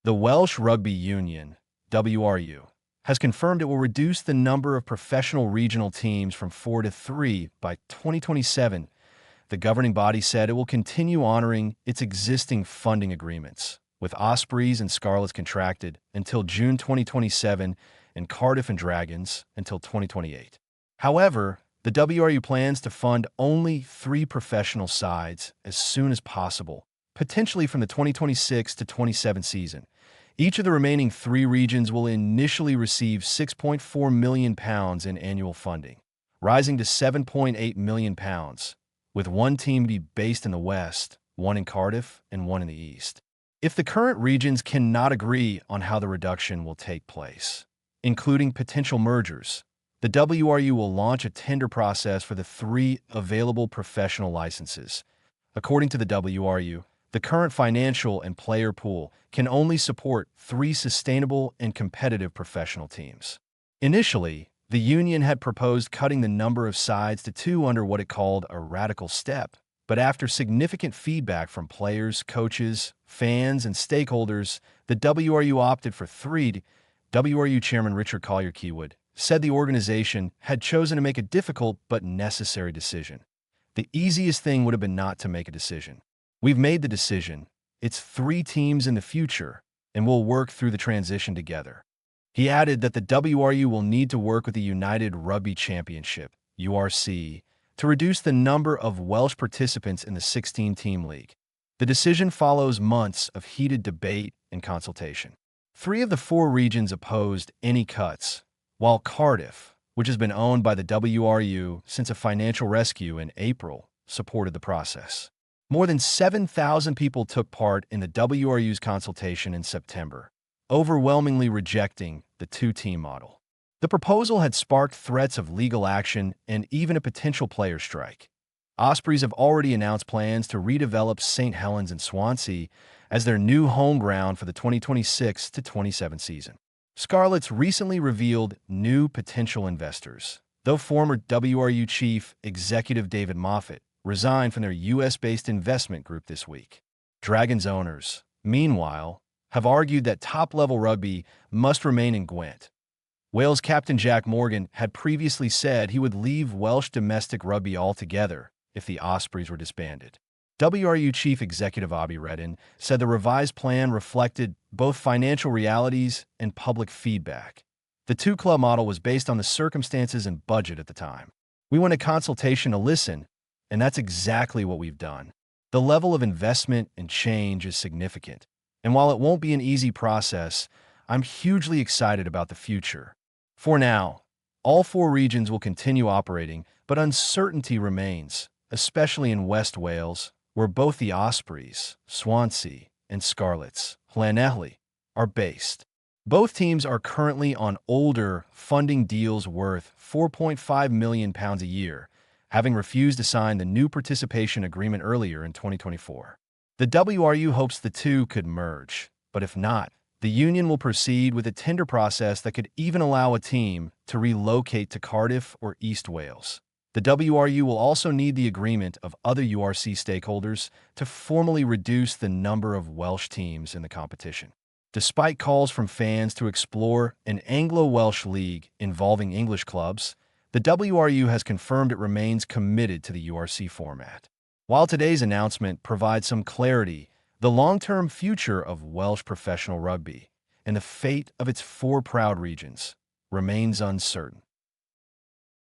The Welsh Rugby Union, WRU, has confirmed it will reduce the number of professional regional teams from 4 to 3 by 2027. The governing body said it will continue honoring its existing funding agreements, with Ospreys and Scarlets contracted until June 2027 and Cardiff and Dragons until 2028. However, the WRU plans to fund only 3 professional sides as soon as possible, potentially from the 2026 to 27 season. Each of the remaining 3 regions will initially receive £6.4 million in annual funding, rising to £7.8 million, with 1 team to be based in the West, 1 in Cardiff, and 1 in the East. If the current regions cannot agree on how the reduction will take place, including potential mergers, the WRU will launch a tender process for the 3 available professional licenses. According to the WRU, the current financial and player pool can only support 3 sustainable and competitive professional teams. Initially, the union had proposed cutting the number of sides to 2 under what it called a radical step, but after significant feedback from players, coaches, fans, and stakeholders, the WRU opted for 3. WRU Chairman Richard Collier-Keywood said the organization had chosen to make a difficult but necessary decision. The easiest thing would have been not to make a decision. We've made the decision. It's 3 teams in the future, and we'll work through the transition together. He added that the WRU will need to work with the United Rugby Championship, URC, to reduce the number of Welsh participants in the 16-team league. The decision follows months of heated debate and consultation. 3 of the 4 regions opposed any cuts, while Cardiff, which has been owned by the WRU since a financial rescue in April, supported the process. More than 7,000 people took part in the WRU's consultation in September, overwhelmingly rejecting the 2-team model. The proposal had sparked threats of legal action and even a potential player strike. Ospreys have already announced plans to redevelop St. Helens and Swansea as their new home ground for the 2026 to 27 season. Scarlets recently revealed new potential investors, though former WRU chief executive David Moffat resigned from their U.S.-based investment group this week. Dragons owners, meanwhile, have argued that top-level rugby must remain in Gwent. Wales captain Jac Morgan had previously said he would leave Welsh domestic rugby altogether if the Ospreys were disbanded. WRU chief executive Abi Redden said the revised plan reflected both financial realities and public feedback. The 2-club model was based on the circumstances and budget at the time. We went to consultation to listen, and that's exactly what we've done. The level of investment and change is significant, and while it won't be an easy process, I'm hugely excited about the future. For now, all 4 regions will continue operating, but uncertainty remains, especially in West Wales, where both the Ospreys, Swansea, and Scarlets, Llanelli, are based. Both teams are currently on older funding deals worth £4.5 million a year, having refused to sign the new participation agreement earlier in 2024. The WRU hopes the 2 could merge, but if not, the union will proceed with a tender process that could even allow a team to relocate to Cardiff or East Wales. The WRU will also need the agreement of other URC stakeholders to formally reduce the number of Welsh teams in the competition. Despite calls from fans to explore an Anglo-Welsh league involving English clubs, the WRU has confirmed it remains committed to the URC format. While today's announcement provides some clarity, the long-term future of Welsh professional rugby and the fate of its 4 proud regions remains uncertain.